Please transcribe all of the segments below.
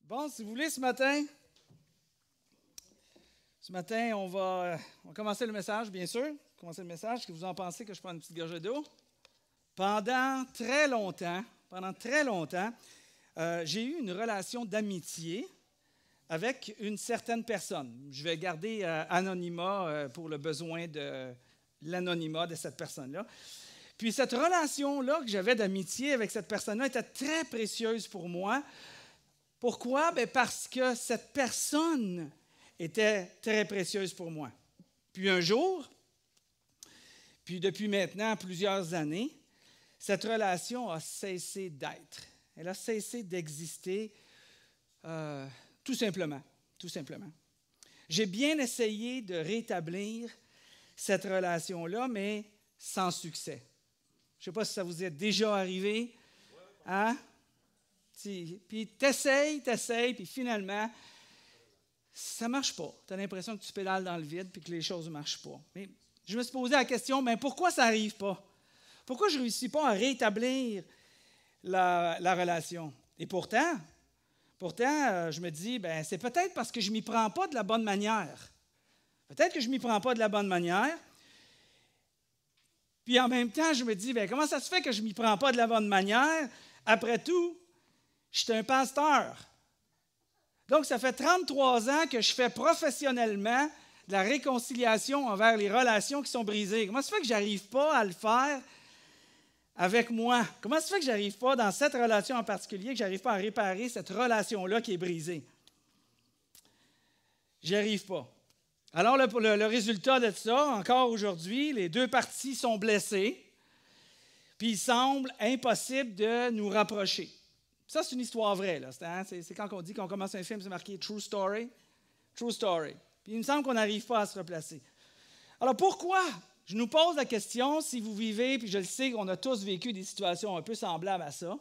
Bon, si vous voulez, ce matin, on va commencer le message, bien sûr. Commencer le message. Qu'est-ce que vous en pensez que je prends une petite gorgée d'eau? Pendant très longtemps, j'ai eu une relation d'amitié avec une certaine personne. Je vais garder anonymat pour le besoin de l'anonymat de cette personne-là. Puis cette relation-là que j'avais d'amitié avec cette personne-là était très précieuse pour moi. Pourquoi? Bien parce que cette personne était très précieuse pour moi. Puis un jour, puis depuis maintenant plusieurs années, cette relation a cessé d'être. Elle a cessé d'exister tout simplement. J'ai bien essayé de rétablir cette relation-là, mais sans succès. Je ne sais pas si ça vous est déjà arrivé. Hein? Puis t'essayes, puis finalement, ça ne marche pas. Tu as l'impression que tu pédales dans le vide puis que les choses ne marchent pas. Mais je me suis posé la question, mais pourquoi ça n'arrive pas? Pourquoi je ne réussis pas à rétablir la relation? Et pourtant, je me dis, ben c'est peut-être parce que je ne m'y prends pas de la bonne manière. Peut-être que je ne m'y prends pas de la bonne manière. Puis en même temps, je me dis, ben comment ça se fait que je ne m'y prends pas de la bonne manière? Après tout, je suis un pasteur. Donc, ça fait 33 ans que je fais professionnellement de la réconciliation envers les relations qui sont brisées. Comment ça se fait que je n'arrive pas à le faire avec moi? Comment ça se fait que je n'arrive pas, dans cette relation en particulier, que je n'arrive pas à réparer cette relation-là qui est brisée? J'y arrive pas. Alors, le résultat de ça, encore aujourd'hui, les deux parties sont blessées, puis il semble impossible de nous rapprocher. Ça, c'est une histoire vraie. Là. C'est quand on dit qu'on commence un film, c'est marqué « True Story ». True Story. Puis il me semble qu'on n'arrive pas à se replacer. Alors, pourquoi? Je nous pose la question, si vous vivez, puis je le sais qu'on a tous vécu des situations un peu semblables à ça,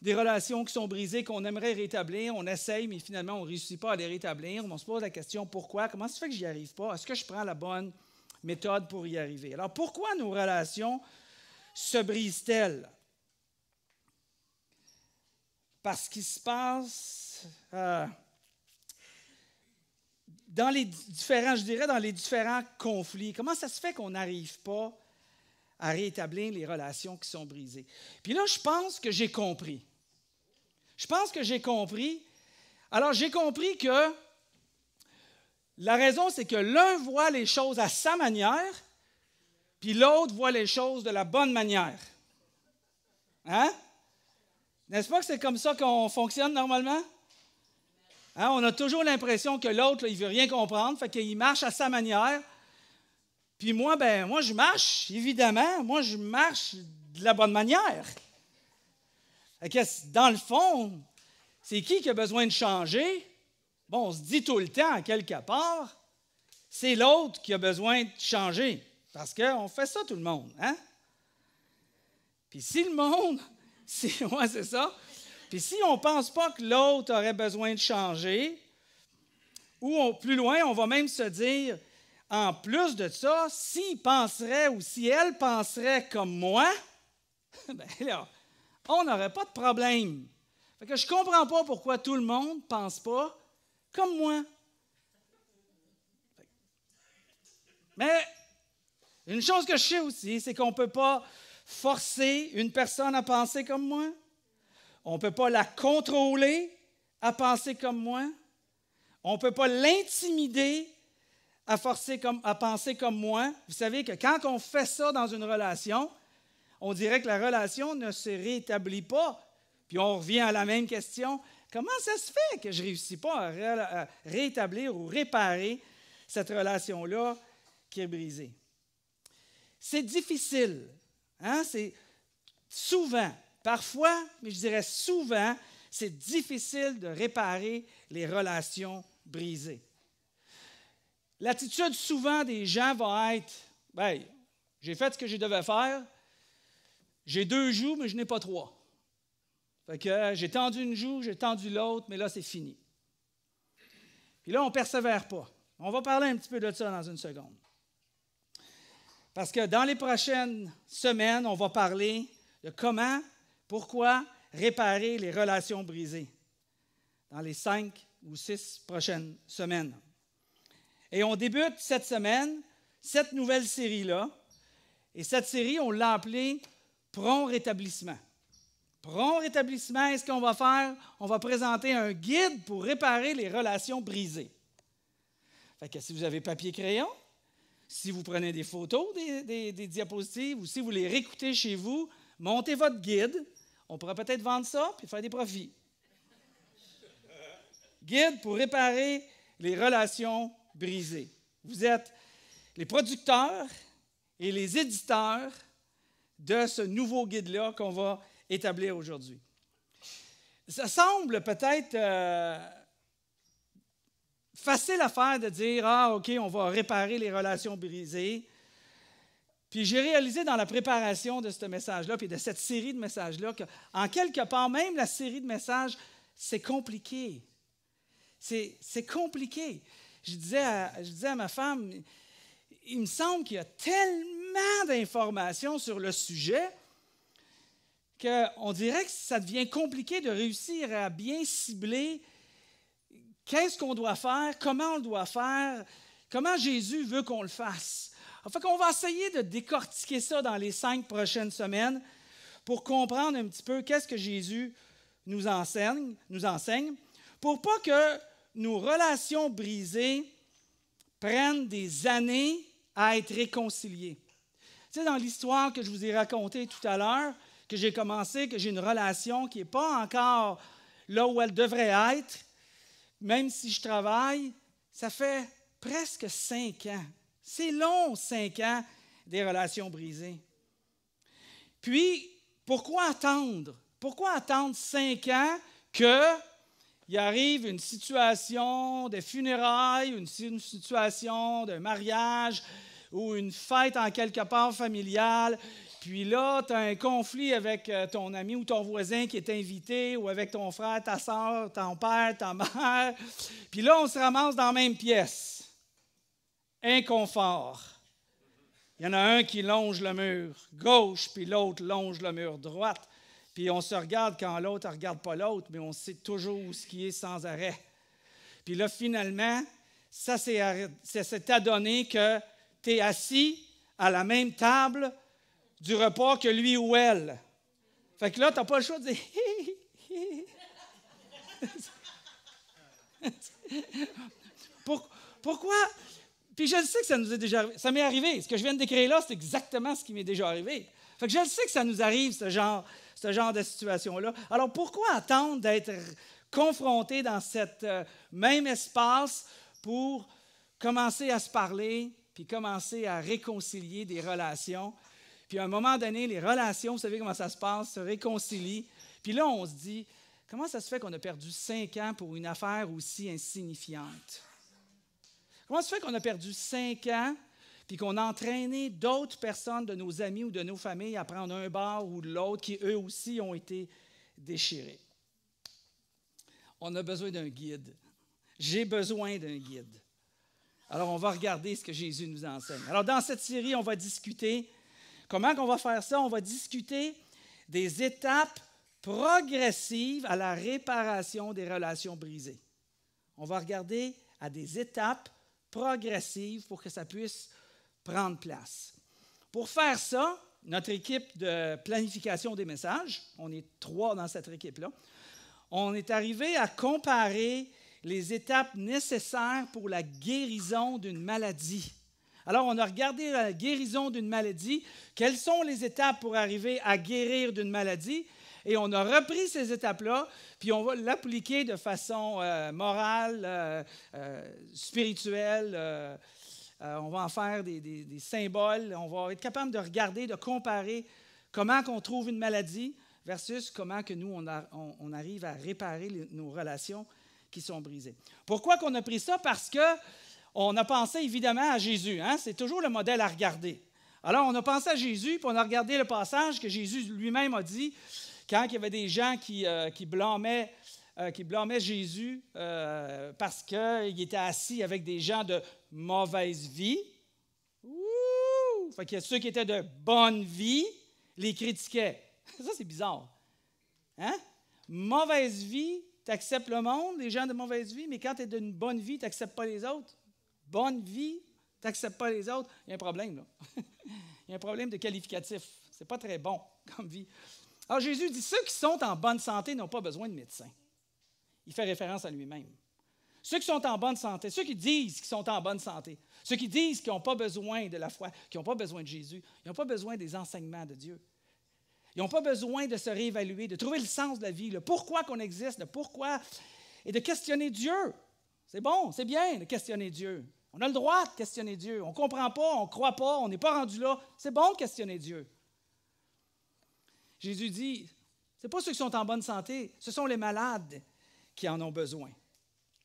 des relations qui sont brisées, qu'on aimerait rétablir, on essaye, mais finalement, on ne réussit pas à les rétablir. On se pose la question, pourquoi? Comment ça fait que je n'y arrive pas? Est-ce que je prends la bonne méthode pour y arriver? Alors, pourquoi nos relations se brisent-elles? Parce qu'il se passe dans les différents conflits. Comment ça se fait qu'on n'arrive pas à rétablir les relations qui sont brisées? Puis là, je pense que j'ai compris. Alors, j'ai compris que la raison, c'est que l'un voit les choses à sa manière, puis l'autre voit les choses de la bonne manière. Hein? N'est-ce pas que c'est comme ça qu'on fonctionne normalement? Hein? On a toujours l'impression que l'autre, il ne veut rien comprendre, fait qu'il marche à sa manière. Puis moi, je marche, évidemment, de la bonne manière. Fait que, dans le fond, c'est qui a besoin de changer? Bon, on se dit tout le temps, quelque part, c'est l'autre qui a besoin de changer. Parce qu'on fait ça tout le monde, hein? Puis si le monde... c'est ça. Puis si on ne pense pas que l'autre aurait besoin de changer, ou plus loin, on va même se dire, en plus de ça, s'il penserait ou si elle penserait comme moi, bien là, on n'aurait pas de problème. Fait que je ne comprends pas pourquoi tout le monde ne pense pas comme moi. Mais une chose que je sais aussi, c'est qu'on ne peut pas forcer une personne à penser comme moi. On ne peut pas la contrôler à penser comme moi. On ne peut pas l'intimider à penser comme moi. Vous savez que quand on fait ça dans une relation, on dirait que la relation ne se rétablit pas. Puis on revient à la même question. Comment ça se fait que je ne réussis pas à rétablir ou réparer cette relation-là qui est brisée? C'est difficile. Hein? C'est souvent, parfois, mais je dirais souvent, c'est difficile de réparer les relations brisées. L'attitude souvent des gens va être, bien, j'ai fait ce que je devais faire, j'ai 2 joues, mais je n'ai pas 3. Fait que j'ai tendu une joue, j'ai tendu l'autre, mais là, c'est fini. Puis là, on ne persévère pas. On va parler un petit peu de ça dans une seconde. Parce que dans les prochaines semaines, on va parler de pourquoi réparer les relations brisées. dans les 5 ou 6 prochaines semaines. Et on débute cette semaine, cette nouvelle série-là. Et cette série, on l'a appelée « Prompt rétablissement ». Prompt rétablissement, est-ce qu'on va faire? On va présenter un guide pour réparer les relations brisées. Fait que si vous avez papier-crayon, si vous prenez des photos des diapositives ou si vous les réécoutez chez vous, montez votre guide. On pourra peut-être vendre ça et faire des profits. Guide pour réparer les relations brisées. Vous êtes les producteurs et les éditeurs de ce nouveau guide-là qu'on va établir aujourd'hui. Ça semble peut-être facile à faire de dire « Ah, OK, on va réparer les relations brisées ». Puis j'ai réalisé dans la préparation de ce message-là, puis de cette série de messages-là, qu'en quelque part, même la série de messages, c'est compliqué. C'est compliqué. Je disais à ma femme, il me semble qu'il y a tellement d'informations sur le sujet qu'on dirait que ça devient compliqué de réussir à bien cibler qu'est-ce qu'on doit faire, comment on le doit faire, comment Jésus veut qu'on le fasse. Fait qu'on va essayer de décortiquer ça dans les 5 prochaines semaines pour comprendre un petit peu qu'est-ce que Jésus nous enseigne pour pas que nos relations brisées prennent des années à être réconciliées. Tu sais, dans l'histoire que je vous ai racontée tout à l'heure, que j'ai commencé, que j'ai une relation qui n'est pas encore là où elle devrait être, même si je travaille, ça fait presque 5 ans. C'est long, 5 ans, des relations brisées. Puis, pourquoi attendre? Pourquoi attendre 5 ans qu'il arrive une situation de funérailles, une situation de mariage ou une fête en quelque part familiale, puis là, tu as un conflit avec ton ami ou ton voisin qui est invité, ou avec ton frère, ta soeur, ton père, ta mère, puis là, on se ramasse dans la même pièce. Inconfort. Il y en a un qui longe le mur gauche, puis l'autre longe le mur droite. Puis on se regarde quand l'autre ne regarde pas l'autre, mais on sait toujours où ce qui est sans arrêt. Puis là, finalement, ça s'est adonné que tu es assis à la même table du repas que lui ou elle. Fait que là, tu n'as pas le choix de dire Pourquoi? Puis je le sais que ça nous est déjà arrivé. Ça m'est arrivé. Ce que je viens de décrire là, c'est exactement ce qui m'est déjà arrivé. Fait que je le sais que ça nous arrive, ce genre de situation-là. Alors pourquoi attendre d'être confronté dans cet même espace pour commencer à se parler, puis commencer à réconcilier des relations? Puis à un moment donné, les relations, vous savez comment ça se passe, se réconcilient. Puis là, on se dit, comment ça se fait qu'on a perdu 5 ans pour une affaire aussi insignifiante? Comment ça se fait qu'on a perdu 5 ans puis qu'on a entraîné d'autres personnes de nos amis ou de nos familles à prendre un bord ou de l'autre qui, eux aussi, ont été déchirés? On a besoin d'un guide. J'ai besoin d'un guide. Alors, on va regarder ce que Jésus nous enseigne. Alors, dans cette série, on va discuter. Comment on va faire ça? On va discuter des étapes progressives à la réparation des relations brisées. On va regarder à des étapes progressives pour que ça puisse prendre place. Pour faire ça, notre équipe de planification des messages, on est 3 dans cette équipe-là, on est arrivé à comparer les étapes nécessaires pour la guérison d'une maladie. Alors, on a regardé la guérison d'une maladie, quelles sont les étapes pour arriver à guérir d'une maladie, et on a repris ces étapes-là, puis on va l'appliquer de façon morale, spirituelle. On va en faire des symboles. On va être capable de regarder, de comparer comment on trouve une maladie versus comment que nous, on arrive à réparer nos relations qui sont brisées. Pourquoi qu'on a pris ça? Parce qu'on a pensé évidemment à Jésus. Hein? C'est toujours le modèle à regarder. Alors, on a pensé à Jésus, puis on a regardé le passage que Jésus lui-même a dit quand il y avait des gens qui blâmaient Jésus parce qu'il était assis avec des gens de mauvaise vie. Ouh! Fait que ceux qui étaient de bonne vie les critiquaient. Ça, c'est bizarre. Hein? Mauvaise vie tu acceptes le monde, les gens de mauvaise vie, mais quand tu es d'une bonne vie, tu n'acceptes pas les autres. Bonne vie, tu n'acceptes pas les autres. Il y a un problème, là. Il y a un problème de qualificatif. Ce n'est pas très bon comme vie. Alors Jésus dit, ceux qui sont en bonne santé n'ont pas besoin de médecin. Il fait référence à lui-même. Ceux qui sont en bonne santé, ceux qui disent qu'ils sont en bonne santé, ceux qui disent qu'ils n'ont pas besoin de la foi, qu'ils n'ont pas besoin de Jésus, ils n'ont pas besoin des enseignements de Dieu. Ils n'ont pas besoin de se réévaluer, de trouver le sens de la vie, le pourquoi qu'on existe, le pourquoi, et de questionner Dieu. C'est bon, c'est bien de questionner Dieu. On a le droit de questionner Dieu. On ne comprend pas, on ne croit pas, on n'est pas rendu là. C'est bon de questionner Dieu. Jésus dit, ce n'est pas ceux qui sont en bonne santé, ce sont les malades qui en ont besoin.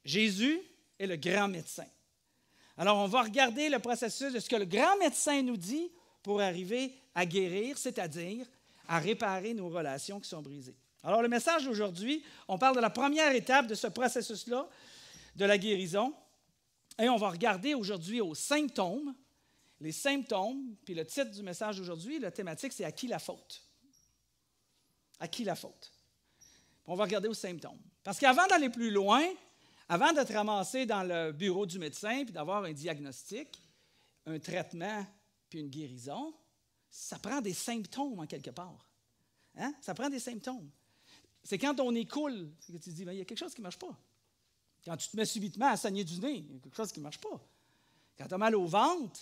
Jésus est le grand médecin. Alors, on va regarder le processus de ce que le grand médecin nous dit pour arriver à guérir, c'est-à-dire à réparer nos relations qui sont brisées. Alors, le message d'aujourd'hui, on parle de la première étape de ce processus-là, de la guérison. Et on va regarder aujourd'hui aux symptômes, les symptômes, puis le titre du message d'aujourd'hui, la thématique, c'est « À qui la faute? » À qui la faute? On va regarder aux symptômes. Parce qu'avant d'aller plus loin, avant de te ramasser dans le bureau du médecin puis d'avoir un diagnostic, un traitement puis une guérison, ça prend des symptômes en quelque part. Hein? Ça prend des symptômes. C'est quand on écoule que tu te dis, il y a quelque chose qui ne marche pas. Quand tu te mets subitement à saigner du nez, il y a quelque chose qui ne marche pas. Quand tu as mal au ventre,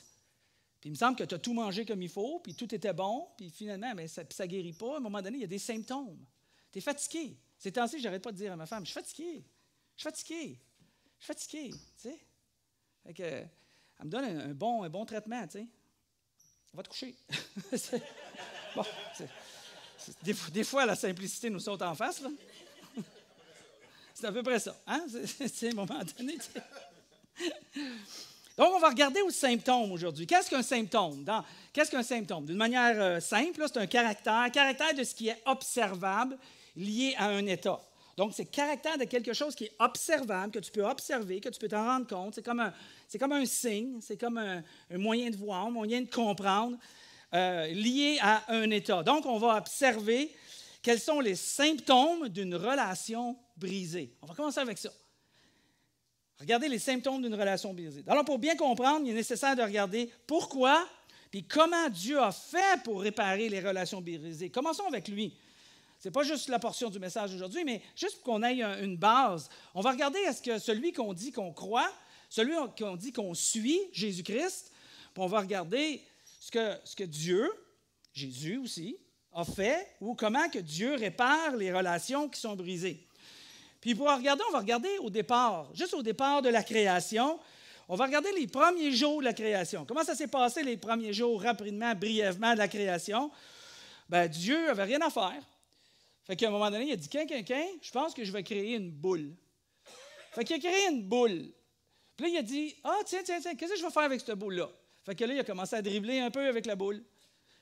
puis il me semble que tu as tout mangé comme il faut, puis tout était bon, puis finalement, ça ne guérit pas. À un moment donné, il y a des symptômes. Tu es fatigué. Ces temps-ci, je n'arrête pas de dire à ma femme, je suis fatigué. Je suis fatigué, tu sais. Fait que, elle me donne un bon traitement, tu sais. On va te coucher. Bon, des fois, la simplicité nous saute en face, là. C'est à peu près ça, hein? C'est à un moment donné, tu sais. Donc, on va regarder aux symptômes aujourd'hui. Qu'est-ce qu'un symptôme? Qu'est-ce qu'un symptôme? D'une manière simple, là, c'est un caractère de ce qui est observable lié à un état. Donc, c'est le caractère de quelque chose qui est observable, que tu peux observer, que tu peux t'en rendre compte. C'est comme un signe, c'est comme un moyen de voir, un moyen de comprendre, lié à un état. Donc, on va observer quels sont les symptômes d'une relation brisée. On va commencer avec ça. Regardez les symptômes d'une relation brisée. Alors, pour bien comprendre, il est nécessaire de regarder pourquoi puis comment Dieu a fait pour réparer les relations brisées. Commençons avec lui. Ce n'est pas juste la portion du message d'aujourd'hui, mais juste pour qu'on ait une base. On va regarder est-ce que celui qu'on dit qu'on croit, celui qu'on dit qu'on suit, Jésus-Christ, puis on va regarder ce que Dieu, Jésus aussi, a fait ou comment que Dieu répare les relations qui sont brisées. Puis pour regarder, on va regarder au départ, juste au départ de la création, on va regarder les premiers jours de la création. Comment ça s'est passé les premiers jours, rapidement, brièvement de la création? Bien, Dieu n'avait rien à faire. Fait qu'à un moment donné, il a dit, je pense que je vais créer une boule. Fait qu'il a créé une boule. Puis là, il a dit, tiens, qu'est-ce que je vais faire avec cette boule-là? Fait que là, il a commencé à dribbler un peu avec la boule.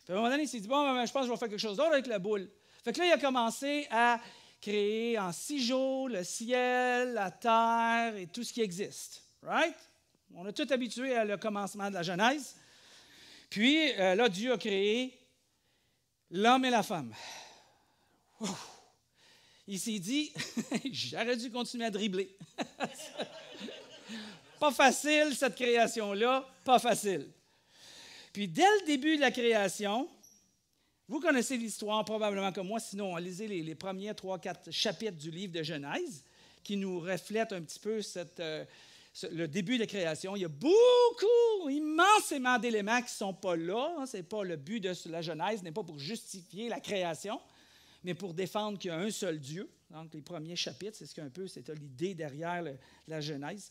Puis à un moment donné, il s'est dit, je pense que je vais faire quelque chose d'autre avec la boule. Fait que là, il a commencé à créer en 6 jours le ciel, la terre et tout ce qui existe. Right? On est tous habitués à le commencement de la Genèse. Puis là, Dieu a créé l'homme et la femme. Il s'est dit, j'aurais dû continuer à dribbler. Pas facile, cette création-là, pas facile. Puis, dès le début de la création, vous connaissez l'histoire probablement comme moi, sinon, lisez les premiers 3-4 chapitres du livre de Genèse qui nous reflètent un petit peu le début de la création. Il y a beaucoup, immensément d'éléments qui ne sont pas là. Ce n'est pas le but de la Genèse, n'est pas pour justifier la création, mais pour défendre qu'il y a un seul Dieu. Donc, les premiers chapitres, c'est c'était l'idée derrière la Genèse.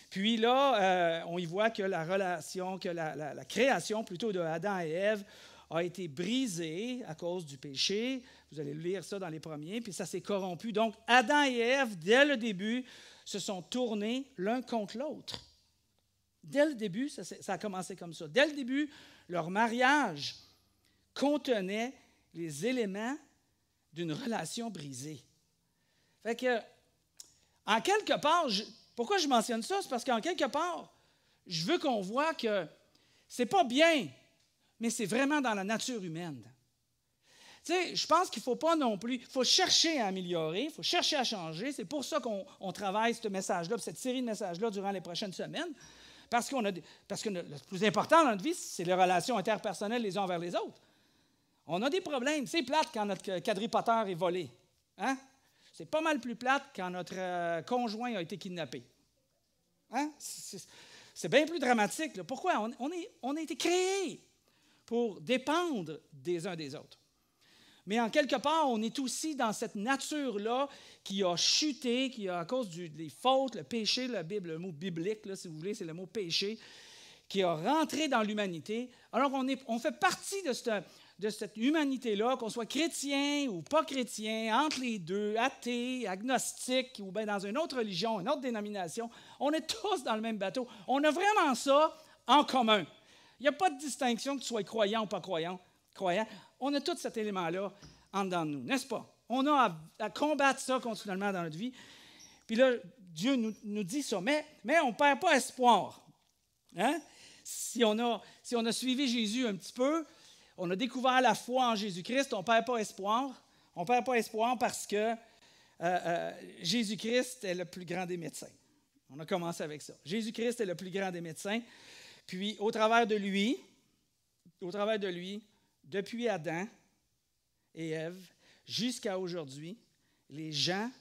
Puis là, on y voit que la création plutôt de Adam et Ève a été brisée à cause du péché. Vous allez lire ça dans les premiers, puis ça s'est corrompu. Donc, Adam et Ève, dès le début, se sont tournés l'un contre l'autre. Dès le début, ça a commencé comme ça. Dès le début, leur mariage contenait les éléments d'une relation brisée. Fait que, en quelque part, pourquoi je mentionne ça? C'est parce qu'en quelque part, je veux qu'on voit que c'est pas bien, mais c'est vraiment dans la nature humaine. Tu Tu sais, je pense qu'il ne faut pas non plus, il faut chercher à améliorer, il faut chercher à changer. C'est pour ça qu'on travaille ce message-là, cette série de messages-là durant les prochaines semaines. Parce que le plus important dans notre vie, c'est les relations interpersonnelles les uns envers les autres. On a des problèmes. C'est plate quand notre quadripoteur est volé. Hein? C'est pas mal plus plate quand notre conjoint a été kidnappé. Hein? C'est bien plus dramatique. Là. Pourquoi? On a été créés pour dépendre des uns des autres. Mais en quelque part, on est aussi dans cette nature-là qui a chuté, qui a, à cause des fautes, le péché, la Bible, le mot biblique, là, si vous voulez, c'est le mot péché, qui a rentré dans l'humanité. Alors, on fait partie de cette humanité-là, qu'on soit chrétien ou pas chrétien, entre les deux, athée, agnostique, ou bien dans une autre religion, une autre dénomination. On est tous dans le même bateau. On a vraiment ça en commun. Il n'y a pas de distinction que tu sois croyant ou pas croyant. On a tout cet élément-là en dedans de nous, n'est-ce pas? On a à combattre ça continuellement dans notre vie. Puis là, Dieu nous dit ça, mais on ne perd pas espoir. Hein? Si on a suivi Jésus un petit peu, on a découvert la foi en Jésus-Christ, on ne perd pas espoir. On ne perd pas espoir parce que Jésus-Christ est le plus grand des médecins. On a commencé avec ça. Jésus-Christ est le plus grand des médecins. Puis, au travers de lui, depuis Adam et Ève jusqu'à aujourd'hui, les gens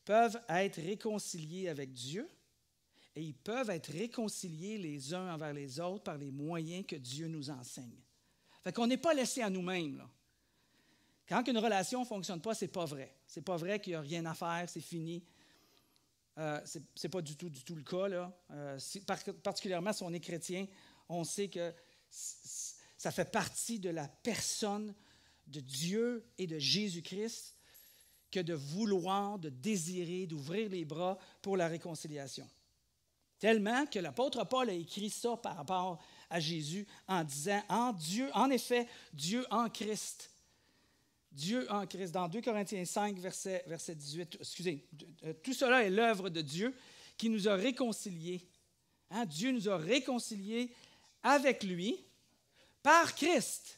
peuvent être réconciliés avec Dieu et ils peuvent être réconciliés les uns envers les autres par les moyens que Dieu nous enseigne. Fait qu'on n'est pas laissé à nous-mêmes. Là. Quand une relation ne fonctionne pas, ce n'est pas vrai. Ce n'est pas vrai qu'il n'y a rien à faire, c'est fini. Ce n'est pas du tout le cas. Là. Particulièrement si on est chrétien, on sait que ça fait partie de la personne de Dieu et de Jésus-Christ que de vouloir, de désirer, d'ouvrir les bras pour la réconciliation. Tellement que l'apôtre Paul a écrit ça par rapport à Jésus en disant, en effet, Dieu en Christ. Dieu en Christ. Dans 2 Corinthiens 5, verset 18, tout cela est l'œuvre de Dieu qui nous a réconciliés. Hein? Dieu nous a réconciliés avec lui par Christ.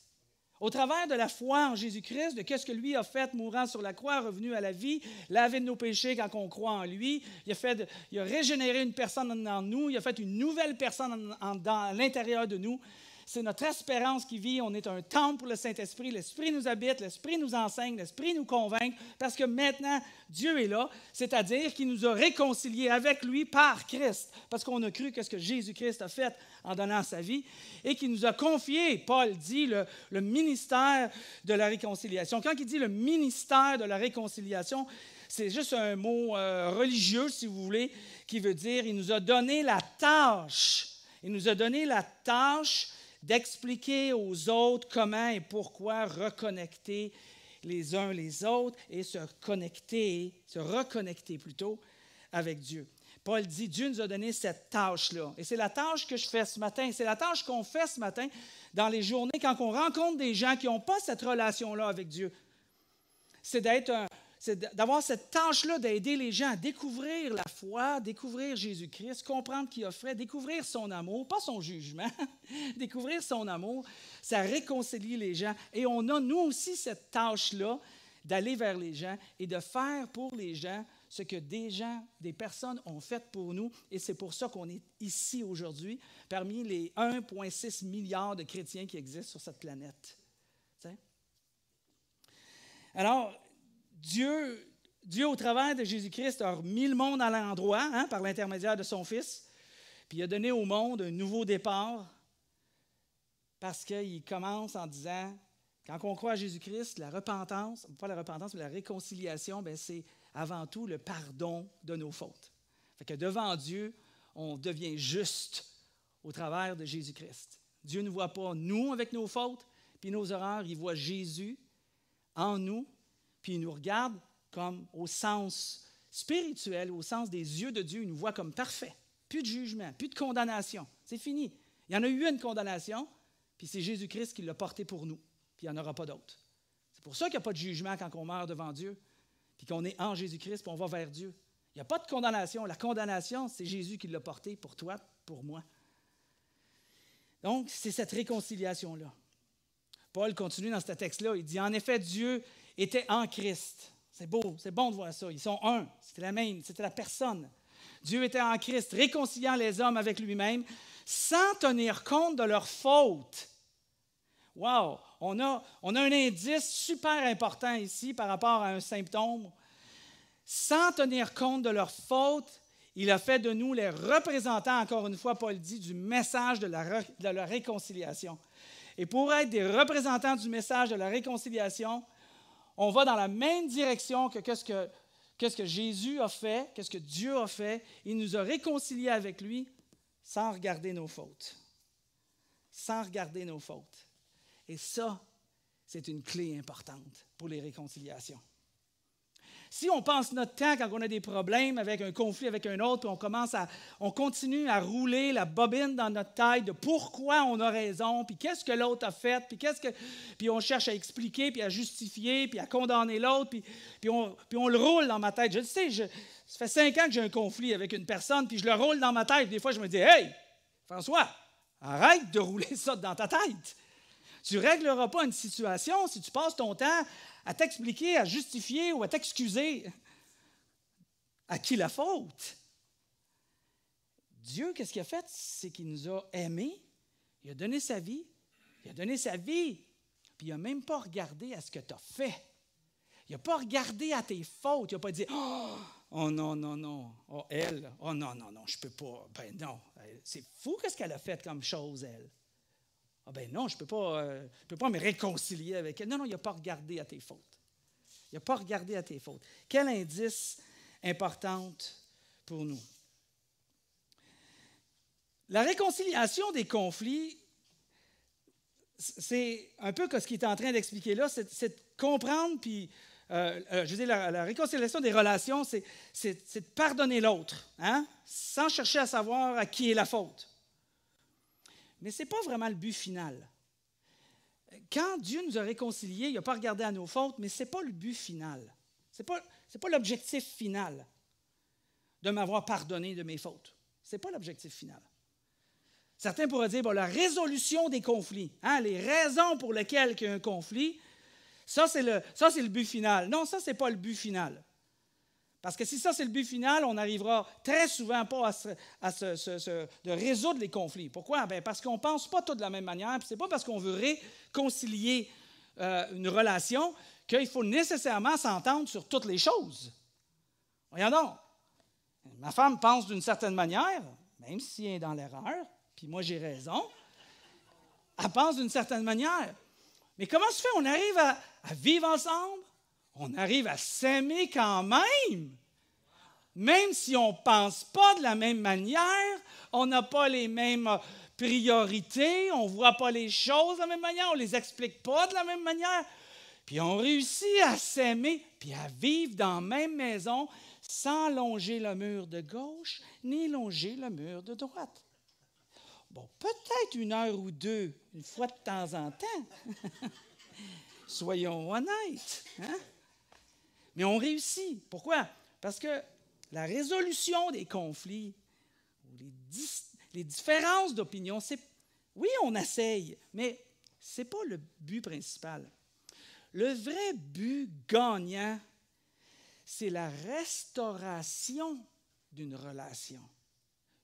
Au travers de la foi en Jésus-Christ, de ce que lui a fait, mourant sur la croix, revenu à la vie, lavé de nos péchés quand on croit en lui. Il a régénéré une personne en nous, il a fait une nouvelle personne dans l'intérieur de nous. C'est notre espérance qui vit. On est un temple pour le Saint-Esprit. L'Esprit nous habite, l'Esprit nous enseigne, l'Esprit nous convainc, parce que maintenant, Dieu est là, c'est-à-dire qu'il nous a réconciliés avec lui par Christ, parce qu'on a cru que ce que Jésus-Christ a fait en donnant sa vie, et qu'il nous a confié, Paul dit, le ministère de la réconciliation. Quand il dit le ministère de la réconciliation, c'est juste un mot religieux, si vous voulez, qui veut dire, il nous a donné la tâche. Il nous a donné la tâche d'expliquer aux autres comment et pourquoi reconnecter les uns les autres et se reconnecter plutôt avec Dieu. Paul dit, Dieu nous a donné cette tâche-là. Et c'est la tâche que je fais ce matin. C'est la tâche qu'on fait ce matin dans les journées quand on rencontre des gens qui n'ont pas cette relation-là avec Dieu. C'est d'avoir cette tâche-là d'aider les gens à découvrir la foi, découvrir Jésus-Christ, comprendre qui a fait, découvrir son amour, pas son jugement, découvrir son amour, ça réconcilie les gens. Et on a, nous aussi, cette tâche-là d'aller vers les gens et de faire pour les gens ce que des personnes ont fait pour nous. Et c'est pour ça qu'on est ici aujourd'hui, parmi les 1,6 milliard de chrétiens qui existent sur cette planète. T'sais? Alors, Dieu, au travers de Jésus-Christ, a remis le monde à l'endroit par l'intermédiaire de son Fils. Puis il a donné au monde un nouveau départ parce qu'il commence en disant, quand on croit à Jésus-Christ, la repentance, pas la repentance, mais la réconciliation, c'est avant tout le pardon de nos fautes. Fait que devant Dieu, on devient juste au travers de Jésus-Christ. Dieu ne voit pas nous avec nos fautes, puis nos erreurs, il voit Jésus en nous, puis il nous regarde comme au sens spirituel, au sens des yeux de Dieu, il nous voit comme parfait. Plus de jugement, plus de condamnation. C'est fini. Il y en a eu une condamnation, puis c'est Jésus-Christ qui l'a portée pour nous, puis il n'y en aura pas d'autre. C'est pour ça qu'il n'y a pas de jugement quand on meurt devant Dieu, puis qu'on est en Jésus-Christ, puis on va vers Dieu. Il n'y a pas de condamnation. La condamnation, c'est Jésus qui l'a portée pour toi, pour moi. Donc, c'est cette réconciliation-là. Paul continue dans ce texte-là. Il dit, en effet, Dieu était en Christ. C'est beau, c'est bon de voir ça. Ils sont un. C'était la même, c'était la personne. Dieu était en Christ, réconciliant les hommes avec lui-même, sans tenir compte de leurs fautes. Wow! On a un indice super important ici par rapport à un symptôme. Sans tenir compte de leurs fautes, il a fait de nous les représentants, encore une fois, Paul dit, du message de la réconciliation. Et pour être des représentants du message de la réconciliation, on va dans la même direction que ce que Jésus a fait, que ce que Dieu a fait. Il nous a réconciliés avec lui sans regarder nos fautes. Sans regarder nos fautes. Et ça, c'est une clé importante pour les réconciliations. Si on passe notre temps quand on a des problèmes avec un conflit avec un autre, puis on continue à rouler la bobine dans notre tête de pourquoi on a raison, puis qu'est-ce que l'autre a fait, puis on cherche à expliquer, puis à justifier, puis à condamner l'autre, puis on le roule dans ma tête. Je le sais, ça fait 5 ans que j'ai un conflit avec une personne, puis je le roule dans ma tête. Des fois, je me dis, « Hey, François, arrête de rouler ça dans ta tête. Tu ne régleras pas une situation si tu passes ton temps à t'expliquer, à justifier ou à t'excuser. À qui la faute? Dieu, qu'est-ce qu'il a fait? C'est qu'il nous a aimés, il a donné sa vie, puis il n'a même pas regardé à ce que tu as fait. Il n'a pas regardé à tes fautes, il n'a pas dit « Oh non, non, non, oh elle, oh non, non, non, je ne peux pas, ben non, c'est fou qu'est-ce qu'elle a fait comme chose, elle. » Ah ben non, je ne peux pas me réconcilier avec elle. Non, non, il n'a pas regardé à tes fautes. Il n'a pas regardé à tes fautes. Quel indice important pour nous. La réconciliation des conflits, c'est un peu ce qu'il est en train d'expliquer là, c'est de comprendre, puis, je veux dire, la réconciliation des relations, c'est de pardonner l'autre, hein, sans chercher à savoir à qui est la faute. Mais ce n'est pas vraiment le but final. Quand Dieu nous a réconciliés, il n'a pas regardé à nos fautes, mais ce n'est pas le but final. Ce n'est pas l'objectif final de m'avoir pardonné de mes fautes. Ce n'est pas l'objectif final. Certains pourraient dire, bon, la résolution des conflits, hein, les raisons pour lesquelles il y a un conflit, ça c'est le but final. Non, ça, ce n'est pas le but final. Parce que si ça, c'est le but final, on n'arrivera très souvent pas de résoudre les conflits. Pourquoi? Bien, parce qu'on ne pense pas tous de la même manière. Ce n'est pas parce qu'on veut réconcilier une relation qu'il faut nécessairement s'entendre sur toutes les choses. Voyons donc. Ma femme pense d'une certaine manière, même si elle est dans l'erreur, puis moi j'ai raison. Elle pense d'une certaine manière. Mais comment se fait? On arrive à vivre ensemble? On arrive à s'aimer quand même. Même si on ne pense pas de la même manière, on n'a pas les mêmes priorités, on ne voit pas les choses de la même manière, on ne les explique pas de la même manière. Puis on réussit à s'aimer, puis à vivre dans la même maison sans longer le mur de gauche ni longer le mur de droite. Bon, peut-être 1 heure ou 2, une fois de temps en temps. Soyons honnêtes. Hein? Mais on réussit. Pourquoi? Parce que la résolution des conflits, les différences d'opinion, oui, on essaye, mais ce n'est pas le but principal. Le vrai but gagnant, c'est la restauration d'une relation.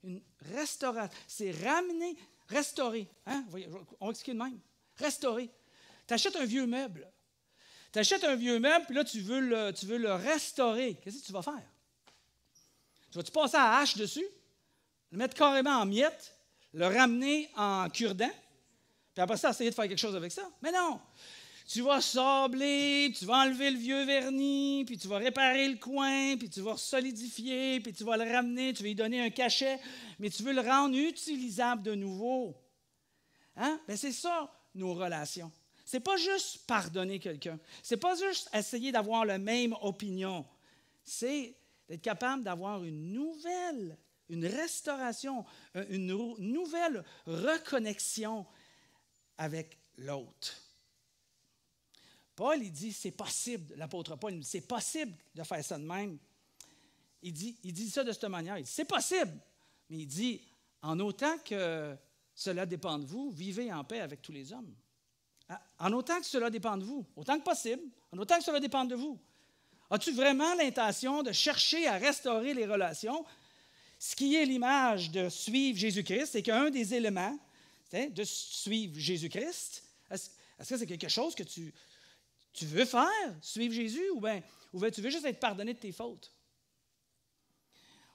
Une restauration, c'est restaurer. Hein? On explique de même. Restaurer. Tu achètes un vieux meuble. Tu achètes un vieux meuble, puis là, tu veux le restaurer. Qu'est-ce que tu vas faire? Tu vas-tu passer à la hache dessus, le mettre carrément en miettes, le ramener en cure-dent, puis après ça, essayer de faire quelque chose avec ça? Mais non! Tu vas sabler, tu vas enlever le vieux vernis, puis tu vas réparer le coin, puis tu vas solidifier, puis tu vas le ramener, tu vas lui donner un cachet, mais tu veux le rendre utilisable de nouveau. Hein? Bien, c'est ça, nos relations. Ce n'est pas juste pardonner quelqu'un. Ce n'est pas juste essayer d'avoir la même opinion. C'est d'être capable d'avoir une restauration, une nouvelle reconnexion avec l'autre. Paul, il dit, c'est possible, l'apôtre Paul, il dit, c'est possible de faire ça de même. Il dit ça de cette manière. Il dit, c'est possible. Mais il dit, en autant que cela dépend de vous, vivez en paix avec tous les hommes. En autant que cela dépend de vous, autant que possible, en autant que cela dépend de vous. As-tu vraiment l'intention de chercher à restaurer les relations? Ce qui est l'image de suivre Jésus-Christ, c'est qu'un des éléments de suivre Jésus-Christ, est-ce que c'est quelque chose que tu veux faire, suivre Jésus, ou bien tu veux juste être pardonné de tes fautes?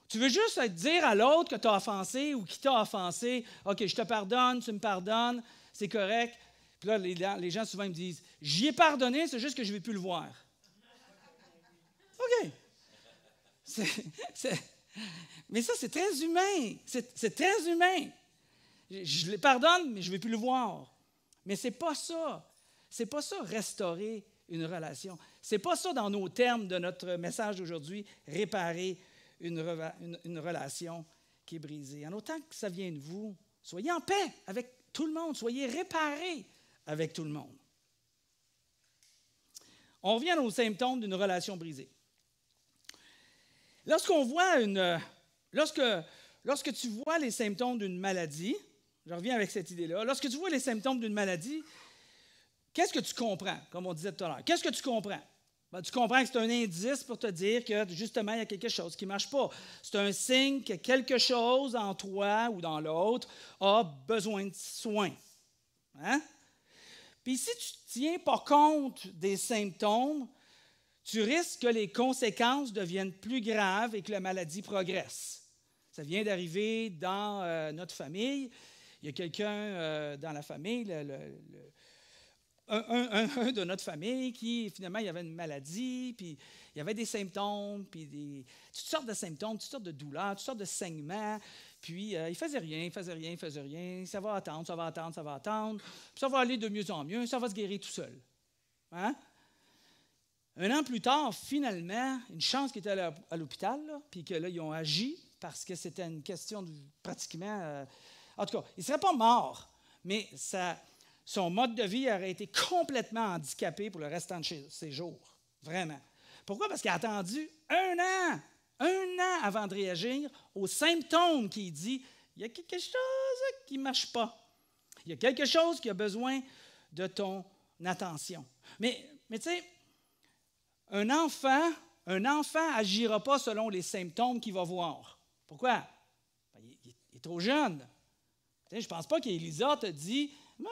Tu veux juste dire à l'autre que tu as offensé ou qui t'a offensé, « OK, je te pardonne, tu me pardonnes, c'est correct. » Puis là, les gens souvent me disent, « J'y ai pardonné, c'est juste que je ne vais plus le voir. » OK. Mais ça, c'est très humain. C'est très humain. Je le pardonne, mais je ne vais plus le voir. Mais ce n'est pas ça. Ce n'est pas ça, restaurer une relation. Ce n'est pas ça, dans nos termes de notre message d'aujourd'hui, réparer une relation qui est brisée. En autant que ça vient de vous, soyez en paix avec tout le monde. Soyez réparés avec tout le monde. On revient aux symptômes d'une relation brisée. Lorsque tu vois les symptômes d'une maladie, je reviens avec cette idée-là, lorsque tu vois les symptômes d'une maladie, qu'est-ce que tu comprends, comme on disait tout à l'heure? Qu'est-ce que tu comprends? Ben, tu comprends que c'est un indice pour te dire que, justement, il y a quelque chose qui ne marche pas. C'est un signe que quelque chose en toi ou dans l'autre a besoin de soins. Hein? Puis si tu ne tiens pas compte des symptômes, tu risques que les conséquences deviennent plus graves et que la maladie progresse. Ça vient d'arriver dans notre famille. Il y a quelqu'un dans la famille, un de notre famille qui, finalement, il avait une maladie, puis il y avait des symptômes, puis toutes sortes de symptômes, toutes sortes de douleurs, toutes sortes de saignements. Puis il ne faisait rien. Ça va attendre. Puis ça va aller de mieux en mieux. Ça va se guérir tout seul. Hein? Un an plus tard, finalement, une chance qu'il était à l'hôpital, puis que là, ils ont agi parce que c'était une question de pratiquement... en tout cas, il ne serait pas mort, mais son mode de vie aurait été complètement handicapé pour le restant de ses jours. Vraiment. Pourquoi? Parce qu'il a attendu un an avant de réagir aux symptômes qu'il dit, il y a quelque chose qui ne marche pas. Il y a quelque chose qui a besoin de ton attention. Mais tu sais, un enfant n'agira pas selon les symptômes qu'il va voir. Pourquoi? Ben, il est trop jeune. Je ne pense pas qu'Élisa te dit « Maman,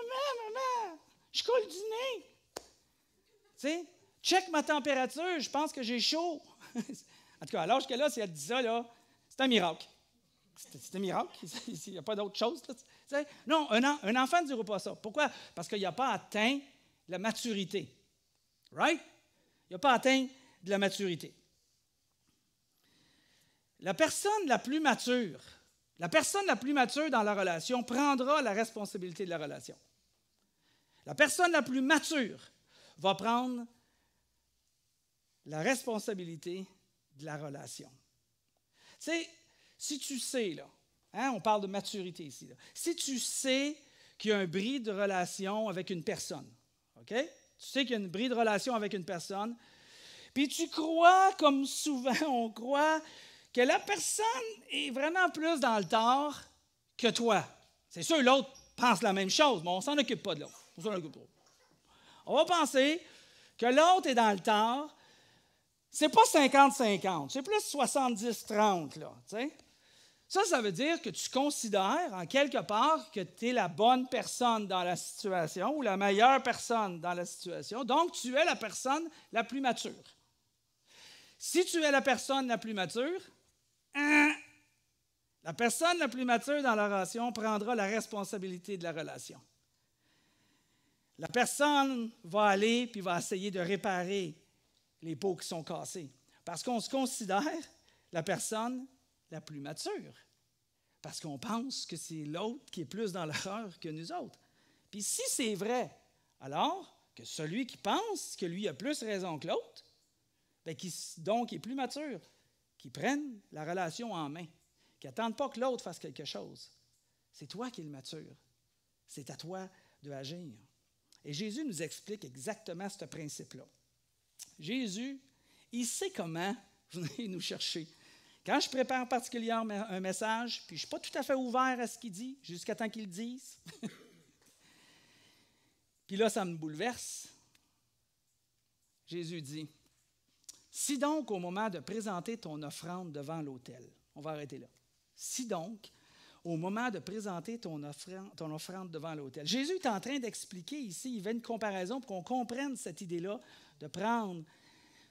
je coule du nez. » Tu sais, check ma température, je pense que j'ai chaud. En tout cas, à l'âge qu'elle a, si elle dit ça, là, c'est un miracle. C'est un miracle. Il n'y a pas d'autre chose. Là. Non, un enfant ne dira pas ça. Pourquoi? Parce qu'il n'a pas atteint la maturité. Right? Il n'a pas atteint de la maturité. La personne la plus mature dans la relation prendra la responsabilité de la relation. La personne la plus mature va prendre la responsabilité de la relation. Tu sais, si tu sais, là, on parle de maturité ici, là, si tu sais qu'il y a un bris de relation avec une personne, OK? Tu sais qu'il y a un bris de relation avec une personne, puis tu crois, comme souvent on croit, que la personne est vraiment plus dans le tort que toi. C'est sûr, l'autre pense la même chose, mais on ne s'en occupe pas de l'autre. On va penser que l'autre est dans le tort. C'est pas 50-50, c'est plus 70-30, là. T'sais. Ça veut dire que tu considères, en quelque part, que tu es la bonne personne dans la situation ou la meilleure personne dans la situation. Donc, tu es la personne la plus mature. Si tu es la personne la plus mature, la personne la plus mature dans la relation prendra la responsabilité de la relation. La personne va aller puis va essayer de réparer les pots qui sont cassés. Parce qu'on se considère la personne la plus mature. Parce qu'on pense que c'est l'autre qui est plus dans l'erreur que nous autres. Puis si c'est vrai, alors que celui qui pense que lui a plus raison que l'autre, bien, donc il est plus mature, qu'il prenne la relation en main, qu'il n'attende pas que l'autre fasse quelque chose. C'est toi qui es le mature. C'est à toi d'agir. Et Jésus nous explique exactement ce principe-là. Jésus, il sait comment venir nous chercher. Quand je prépare particulièrement un message, puis je ne suis pas tout à fait ouvert à ce qu'il dit, jusqu'à temps qu'il le dise, puis Puis là, ça me bouleverse. Jésus dit, « Si donc, au moment de présenter ton offrande devant l'autel, on va arrêter là. Si donc, au moment de présenter ton offrande devant l'autel. » Jésus est en train d'expliquer ici, il fait une comparaison pour qu'on comprenne cette idée-là de prendre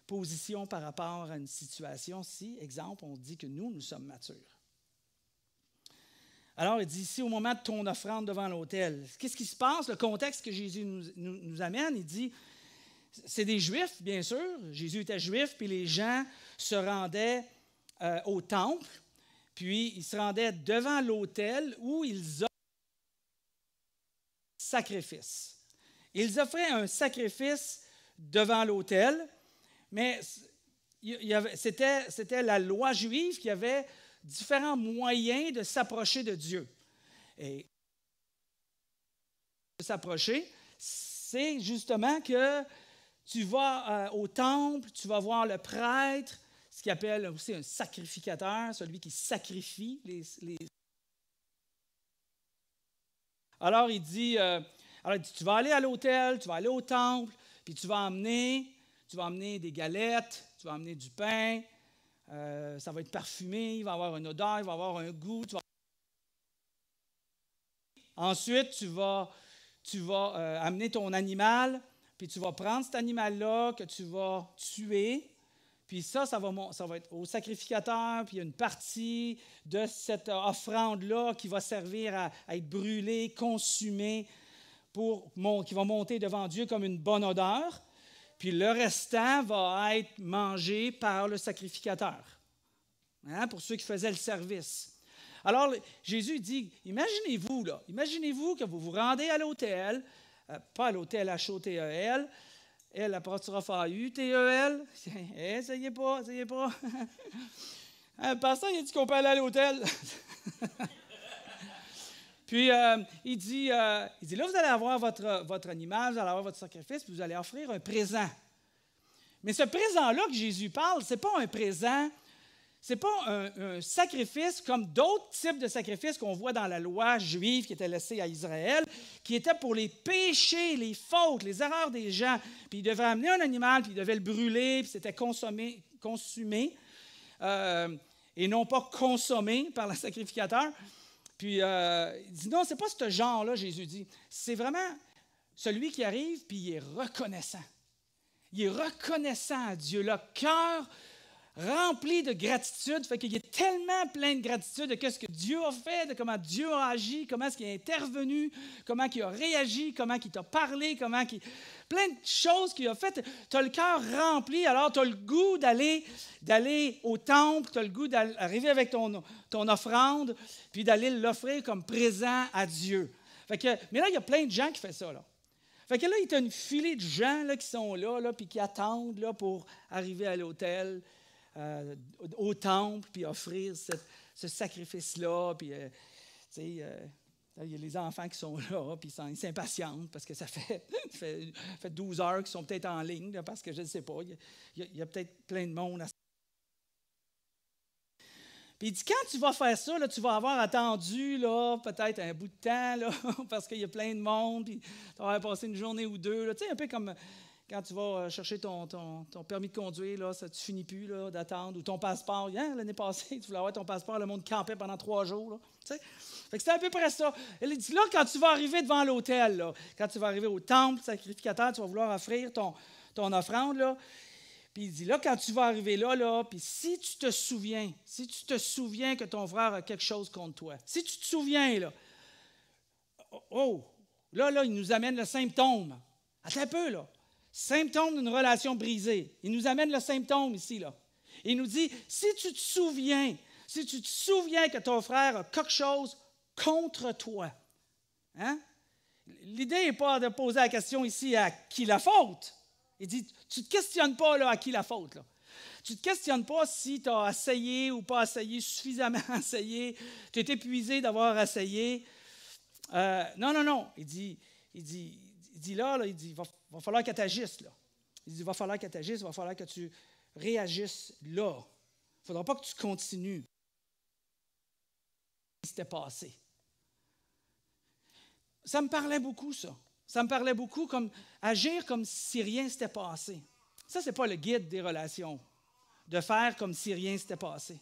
position par rapport à une situation si, exemple, on dit que nous sommes matures. Alors, il dit ici, au moment de ton offrande devant l'autel, qu'est-ce qui se passe? Le contexte que Jésus nous amène, il dit, c'est des Juifs, bien sûr. Jésus était Juif, puis les gens se rendaient au temple, puis ils se rendaient devant l'autel où ils offraient un sacrifice. Ils offraient un sacrifice devant l'autel, mais c'était la loi juive qui avait différents moyens de s'approcher de Dieu. Et de s'approcher, c'est justement que tu vas au temple, tu vas voir le prêtre, ce qu'il appelle aussi un sacrificateur, celui qui sacrifie les... Alors, il dit, tu vas aller à l'autel, tu vas aller au temple, puis tu vas emmener des galettes, tu vas emmener du pain, ça va être parfumé, il va avoir une odeur, il va avoir un goût. Ensuite, tu vas amener ton animal, puis tu vas prendre cet animal-là que tu vas tuer, puis ça va être au sacrificateur, puis il y a une partie de cette offrande-là qui va servir à être brûlée, consumée, qui va monter devant Dieu comme une bonne odeur. Puis le restant va être mangé par le sacrificateur, pour ceux qui faisaient le service. Alors, Jésus dit, imaginez-vous que vous vous rendez à l'autel, pas à l'autel H-O-T-E-L, elle apportera F-A-U-T-E-L. Essayez pas. Le pasteur, il a dit qu'on peut aller à l'autel. Puis, il dit, là, vous allez avoir votre animal, vous allez avoir votre sacrifice, puis vous allez offrir un présent. Mais ce présent-là que Jésus parle, ce n'est pas un présent, ce n'est pas un sacrifice comme d'autres types de sacrifices qu'on voit dans la loi juive qui était laissée à Israël, qui était pour les péchés, les fautes, les erreurs des gens. Puis il devait amener un animal, puis il devait le brûler, puis c'était consumé, et non pas consommé par le sacrificateur. Puis il dit, non, ce n'est pas ce genre-là, Jésus dit. C'est vraiment celui qui arrive, puis il est reconnaissant. Il est reconnaissant à Dieu. Le cœur rempli de gratitude, fait qu'il est tellement plein de gratitude de ce que Dieu a fait, de comment Dieu a agi, comment est-ce qu'il est intervenu, comment il a réagi, comment il t'a parlé, plein de choses qu'il a faites. Tu as le cœur rempli, alors tu as le goût d'aller au temple, tu as le goût d'arriver avec ton offrande, puis d'aller l'offrir comme présent à Dieu. Mais là, il y a plein de gens qui font ça, là. Fait que là, il y a une filée de gens là, qui sont là, puis qui attendent là, pour arriver à l'autel, au temple, puis offrir ce sacrifice-là. Puis, il y a les enfants qui sont là, puis ils s'impatientent parce que ça fait 12 heures qu'ils sont peut-être en ligne, là, parce que je ne sais pas, il y a peut-être plein de monde à... Puis il dit, quand tu vas faire ça, là, tu vas avoir attendu là, peut-être un bout de temps, là, parce qu'il y a plein de monde, puis tu vas passer une journée ou deux. Là, tu sais, un peu comme quand tu vas chercher ton permis de conduire, là, ça, tu ne finis plus là, d'attendre, ou ton passeport. L'année passée, tu voulais avoir ton passeport, le monde campait pendant 3 jours. Là, tu sais. Fait que c'était à peu près ça. Il dit, là, quand tu vas arriver devant l'autel, là, quand tu vas arriver au temple sacrificateur, tu vas vouloir offrir ton offrande, là. Puis il dit, là, quand tu vas arriver là, puis si tu te souviens que ton frère a quelque chose contre toi, si tu te souviens, là, là, il nous amène le symptôme. Attends un peu, là. Symptôme d'une relation brisée. Il nous amène le symptôme ici, là. Il nous dit, si tu te souviens que ton frère a quelque chose contre toi, hein? L'idée n'est pas de poser la question ici à qui la faute. Il dit, tu ne te questionnes pas là, à qui la faute. Là. Tu ne te questionnes pas si tu as essayé ou pas essayé, suffisamment essayé, tu es épuisé d'avoir essayé. Non. Il dit là, il dit, va falloir que tu agisses. Là. Il dit, il va falloir que tu agisses, il va falloir que tu réagisses là. Il ne faudra pas que tu continues. C'était passé. Ça me parlait beaucoup, ça. ça me parlait beaucoup comme agir comme si rien s'était passé. Ça, ce n'est pas le guide des relations, de faire comme si rien s'était passé.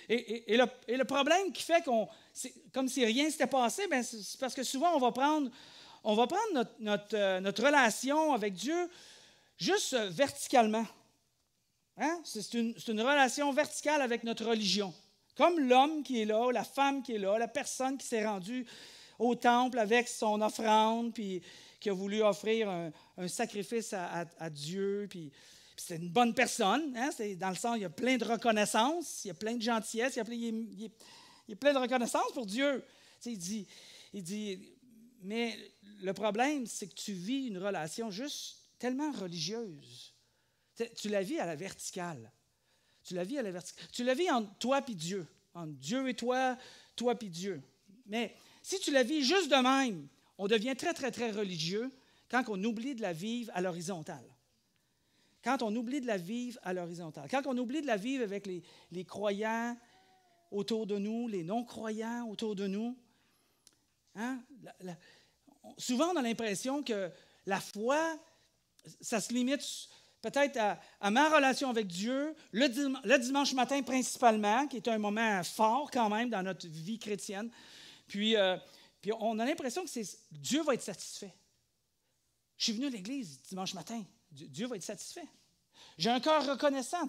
Et le problème qui fait comme si rien s'était passé, bien, c'est parce que souvent, on va prendre notre relation avec Dieu juste verticalement. Hein? C'est une relation verticale avec notre religion. Comme l'homme qui est là, la femme qui est là, la personne qui s'est rendue au temple avec son offrande, puis qui a voulu offrir un sacrifice à Dieu, puis c'est une bonne personne. Hein? C'est, dans le sens, il y a plein de reconnaissance, il y a plein de gentillesse, il y a plein de reconnaissance pour Dieu. Il dit, mais le problème, c'est que tu vis une relation juste tellement religieuse. Tu la vis à la verticale. Tu la vis à la verticale. Tu la vis entre toi et Dieu. Entre Dieu et toi, toi et Dieu. Mais si tu la vis juste de même, on devient très, très, très religieux quand on oublie de la vivre à l'horizontale. Quand on oublie de la vivre à l'horizontale. Quand on oublie de la vivre avec les croyants autour de nous, les non-croyants autour de nous. Hein? Souvent, on a l'impression que la foi, ça se limite peut-être à ma relation avec Dieu, le dimanche matin principalement, qui est un moment fort quand même dans notre vie chrétienne. Puis on a l'impression que Dieu va être satisfait. Je suis venu à l'église dimanche matin. Dieu va être satisfait. J'ai un cœur reconnaissant.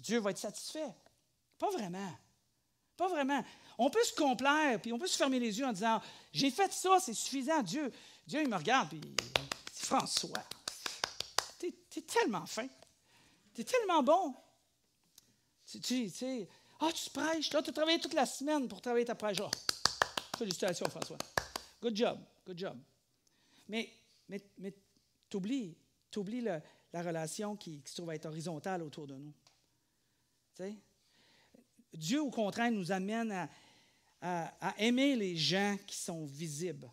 Dieu va être satisfait. Pas vraiment. Pas vraiment. On peut se complaire, puis on peut se fermer les yeux en disant « J'ai fait ça, c'est suffisant. Dieu, il me regarde, puis il dit « François, t'es tellement fin. T'es tellement bon. Tu prêches. Tu as travaillé toute la semaine pour travailler ta prêche. Félicitations, François. Good job. Mais t'oublies la relation qui se trouve être horizontale autour de nous. T'sais? Dieu, au contraire, nous amène à aimer les gens qui sont visibles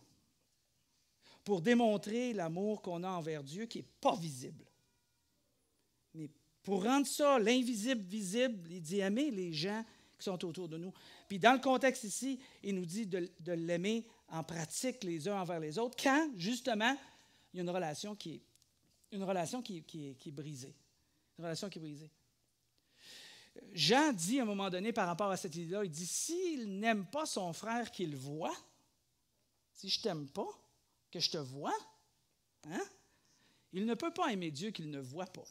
pour démontrer l'amour qu'on a envers Dieu qui n'est pas visible. Mais pour rendre ça, l'invisible visible, il dit aimer les gens qui sont autour de nous. Puis dans le contexte ici, il nous dit de l'aimer en pratique les uns envers les autres quand, justement, il y a une relation qui est brisée. Une relation qui est brisée. Jean dit à un moment donné par rapport à cette idée-là, il dit, s'il n'aime pas son frère qu'il voit, si je ne t'aime pas, que je te vois, hein, il ne peut pas aimer Dieu qu'il ne voit pas.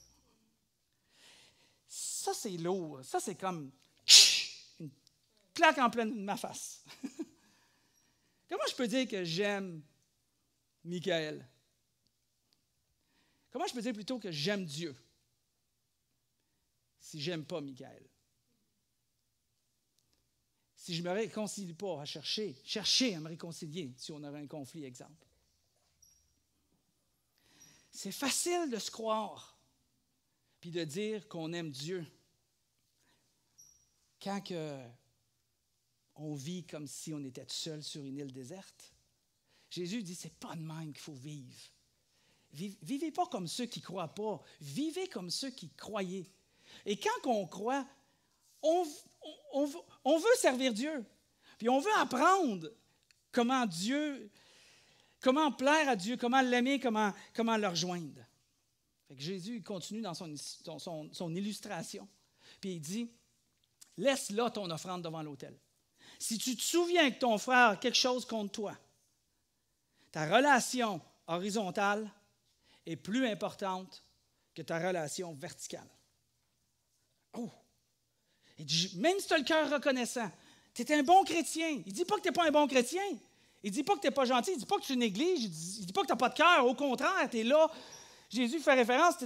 Ça, c'est lourd. Ça, c'est comme une claque en pleine ma face. Comment je peux dire que j'aime Michaël? Comment je peux dire plutôt que j'aime Dieu si je n'aime pas Michaël? Si je ne me réconcilie pas à chercher à me réconcilier si on aurait un conflit, exemple. C'est facile de se croire puis de dire qu'on aime Dieu quand on vit comme si on était seul sur une île déserte. Jésus dit, c'est pas de même qu'il faut vivre. Vivez pas comme ceux qui ne croient pas. Vivez comme ceux qui croyaient. Et quand on croit, on veut servir Dieu. Puis on veut apprendre comment plaire à Dieu, comment l'aimer, comment le rejoindre. Fait que Jésus il continue dans son illustration. Puis il dit, laisse là ton offrande devant l'autel. Si tu te souviens que ton frère a quelque chose contre toi, ta relation horizontale est plus importante que ta relation verticale. Oh! Il dit, même si tu as le cœur reconnaissant, tu es un bon chrétien. Il ne dit pas que tu n'es pas un bon chrétien. Il ne dit pas que tu n'es pas gentil. Il ne dit pas que tu négliges. Il ne dit pas que tu n'as pas de cœur. Au contraire, tu es là. Jésus fait référence, tu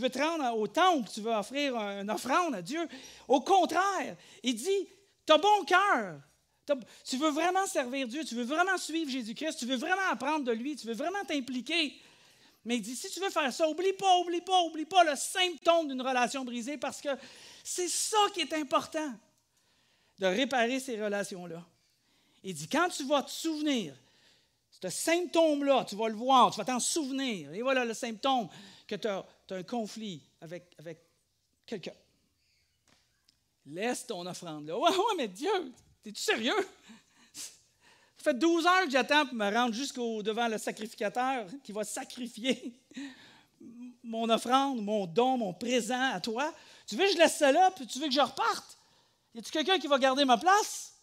veux te rendre au temple, tu veux offrir une offrande à Dieu. Au contraire, il dit, tu as bon cœur. Tu veux vraiment servir Dieu, tu veux vraiment suivre Jésus-Christ, tu veux vraiment apprendre de lui, tu veux vraiment t'impliquer. Mais il dit, si tu veux faire ça, oublie pas le symptôme d'une relation brisée parce que c'est ça qui est important, de réparer ces relations-là. Il dit, quand tu vas te souvenir, ce symptôme-là, tu vas le voir, tu vas t'en souvenir. Et voilà le symptôme que tu as un conflit avec quelqu'un. Laisse ton offrande là. Ouais, mais Dieu, es-tu sérieux? Ça fait 12 heures que j'attends pour me rendre devant le sacrificateur qui va sacrifier mon offrande, mon don, mon présent à toi. Tu veux que je laisse ça là, puis tu veux que je reparte? Y a-t-il quelqu'un qui va garder ma place?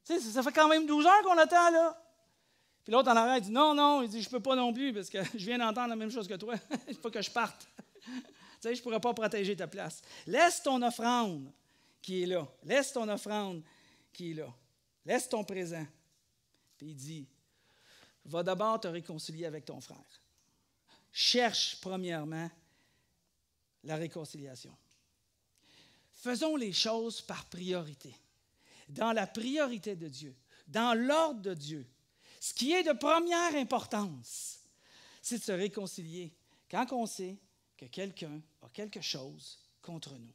Tu sais, ça fait quand même 12 heures qu'on attend, là. Puis l'autre en arrière, il dit, non, il dit, je ne peux pas non plus, parce que je viens d'entendre la même chose que toi. Il faut que je parte. Tu sais, je ne pourrais pas protéger ta place. Laisse ton offrande qui est là. Laisse ton offrande qui est là. Laisse ton présent. Puis il dit, va d'abord te réconcilier avec ton frère. Cherche premièrement la réconciliation. Faisons les choses par priorité. Dans la priorité de Dieu, dans l'ordre de Dieu. Ce qui est de première importance, c'est de se réconcilier quand on sait que quelqu'un a quelque chose contre nous.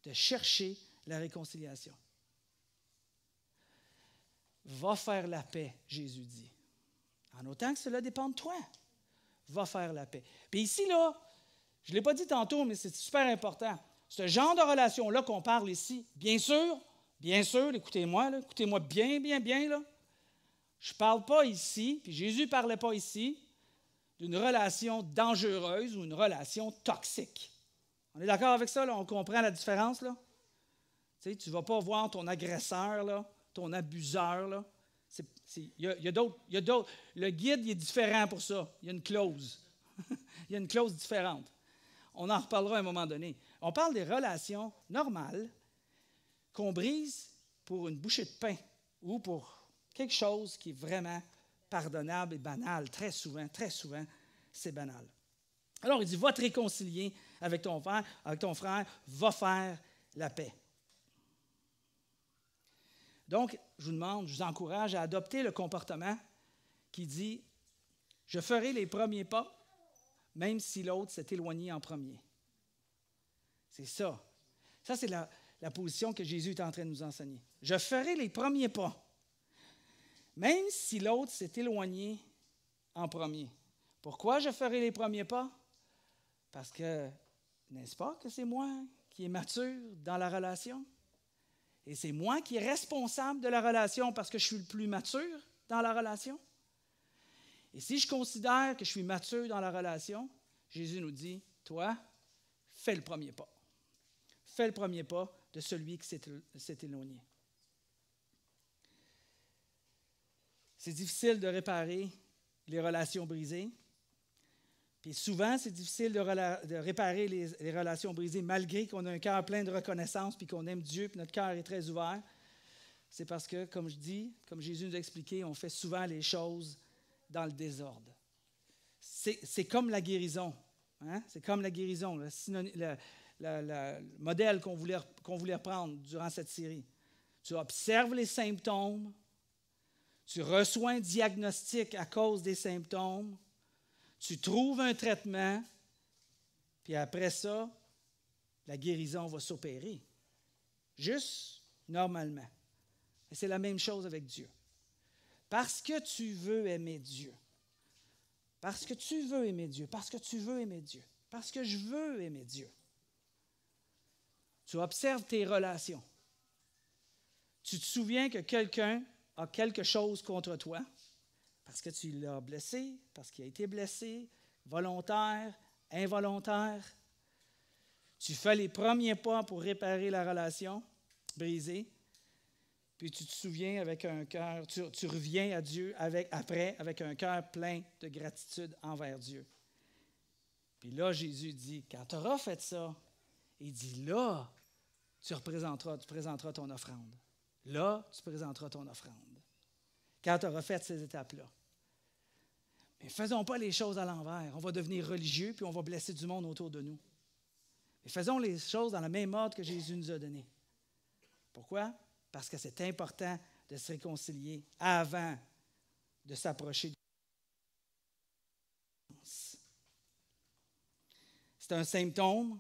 De chercher la réconciliation. Va faire la paix, Jésus dit. En autant que cela dépend de toi. Va faire la paix. Puis ici, là, je ne l'ai pas dit tantôt, mais c'est super important. Ce genre de relation-là qu'on parle ici, bien sûr, écoutez-moi bien, là. Je ne parle pas ici, puis Jésus ne parlait pas ici, d'une relation dangereuse ou une relation toxique. On est d'accord avec ça, là? On comprend la différence, là? Tu sais, tu ne vas pas voir ton agresseur, là, ton abuseur, là. Il y a d'autres. Le guide, il est différent pour ça. Il y a une clause. Il y a une clause différente. On en reparlera à un moment donné. On parle des relations normales qu'on brise pour une bouchée de pain ou pour quelque chose qui est vraiment pardonnable et banal. Très souvent, c'est banal. Alors, il dit, va te réconcilier avec ton frère, va faire la paix. Donc, je vous encourage à adopter le comportement qui dit, je ferai les premiers pas, même si l'autre s'est éloigné en premier. C'est ça. Ça, c'est la position que Jésus est en train de nous enseigner. Je ferai les premiers pas, même si l'autre s'est éloigné en premier. Pourquoi je ferai les premiers pas? Parce que, n'est-ce pas que c'est moi qui est mature dans la relation? Et c'est moi qui est responsable de la relation parce que je suis le plus mature dans la relation. Et si je considère que je suis mature dans la relation, Jésus nous dit, toi, fais le premier pas. Fais le premier pas de celui qui s'est éloigné. C'est difficile de réparer les relations brisées. Puis souvent, c'est difficile de réparer les relations brisées malgré qu'on a un cœur plein de reconnaissance puis qu'on aime Dieu puis notre cœur est très ouvert. C'est parce que, comme Jésus nous a expliqué, on fait souvent les choses dans le désordre. C'est comme la guérison. Hein? C'est comme la guérison, le modèle qu'on voulait prendre durant cette série. Tu observes les symptômes, tu reçois un diagnostic à cause des symptômes, tu trouves un traitement, puis après ça, la guérison va s'opérer. Juste normalement. Et c'est la même chose avec Dieu. Parce que tu veux aimer Dieu. Parce que tu veux aimer Dieu. Parce que tu veux aimer Dieu. Parce que je veux aimer Dieu. Tu observes tes relations. Tu te souviens que quelqu'un a quelque chose contre toi parce que tu l'as blessé, parce qu'il a été blessé, volontaire, involontaire. Tu fais les premiers pas pour réparer la relation brisée, puis tu te souviens avec un cœur, tu reviens à Dieu après avec un cœur plein de gratitude envers Dieu. Puis là, Jésus dit, quand tu auras fait ça, il dit là, tu présenteras ton offrande. Là, tu présenteras ton offrande. Quand tu auras fait ces étapes-là. Mais ne faisons pas les choses à l'envers. On va devenir religieux puis on va blesser du monde autour de nous. Mais faisons les choses dans le même ordre que Jésus nous a donné. Pourquoi? Parce que c'est important de se réconcilier avant de s'approcher. C'est un symptôme.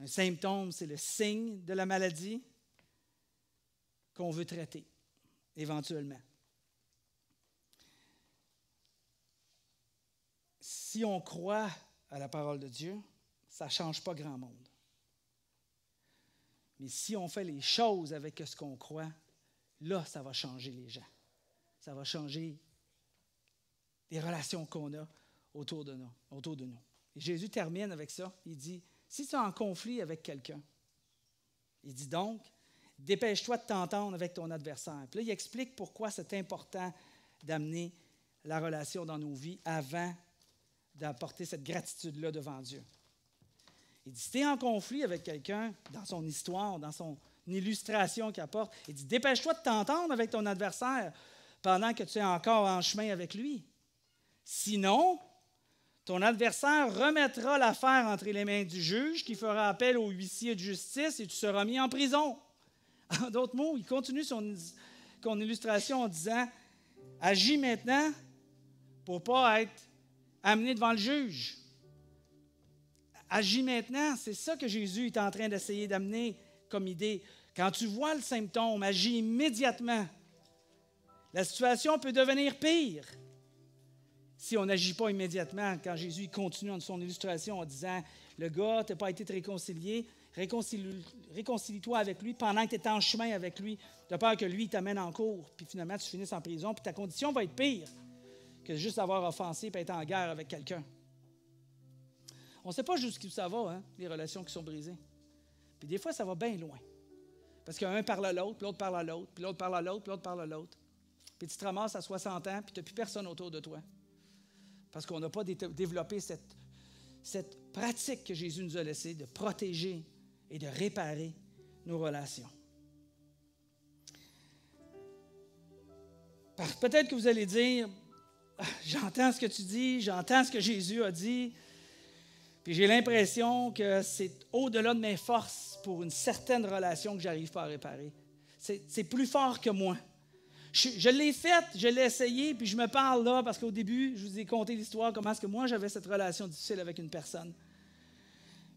Un symptôme, c'est le signe de la maladie qu'on veut traiter, éventuellement. Si on croit à la parole de Dieu, ça ne change pas grand monde. Mais si on fait les choses avec ce qu'on croit, là, ça va changer les gens. Ça va changer les relations qu'on a autour de nous. Et Jésus termine avec ça. Il dit, si tu es en conflit avec quelqu'un, il dit donc, dépêche-toi de t'entendre avec ton adversaire. Puis là, il explique pourquoi c'est important d'amener la relation dans nos vies avant d'apporter cette gratitude-là devant Dieu. Il dit, si tu es en conflit avec quelqu'un, dans son histoire, dans son illustration qu'il apporte, il dit, dépêche-toi de t'entendre avec ton adversaire pendant que tu es encore en chemin avec lui. Sinon, ton adversaire remettra l'affaire entre les mains du juge qui fera appel au huissier de justice et tu seras mis en prison. En d'autres mots, il continue son illustration en disant, agis maintenant pour ne pas être amené devant le juge. Agis maintenant, c'est ça que Jésus est en train d'essayer d'amener comme idée. Quand tu vois le symptôme, agis immédiatement. La situation peut devenir pire si on n'agit pas immédiatement. Quand Jésus continue dans son illustration en disant, le gars, tu n'as pas été réconcilié, réconcilie-toi avec lui pendant que tu es en chemin avec lui. Tu as peur que lui t'amène en cours, puis finalement tu finisses en prison, puis ta condition va être pire que juste avoir offensé et être en guerre avec quelqu'un. On ne sait pas jusqu'où ça va, hein, les relations qui sont brisées. Puis des fois, ça va bien loin. Parce qu'un parle à l'autre, puis l'autre parle à l'autre, puis l'autre parle à l'autre, puis l'autre parle à l'autre. Puis tu te ramasses à 60 ans, puis tu n'as plus personne autour de toi. Parce qu'on n'a pas développé cette pratique que Jésus nous a laissée de protéger et de réparer nos relations. Peut-être que vous allez dire, j'entends ce que tu dis, j'entends ce que Jésus a dit, puis j'ai l'impression que c'est au-delà de mes forces pour une certaine relation que je n'arrive pas à réparer. C'est plus fort que moi. Je l'ai faite, je l'ai essayé, puis je me parle là, parce qu'au début, je vous ai conté l'histoire, comment est-ce que moi j'avais cette relation difficile avec une personne.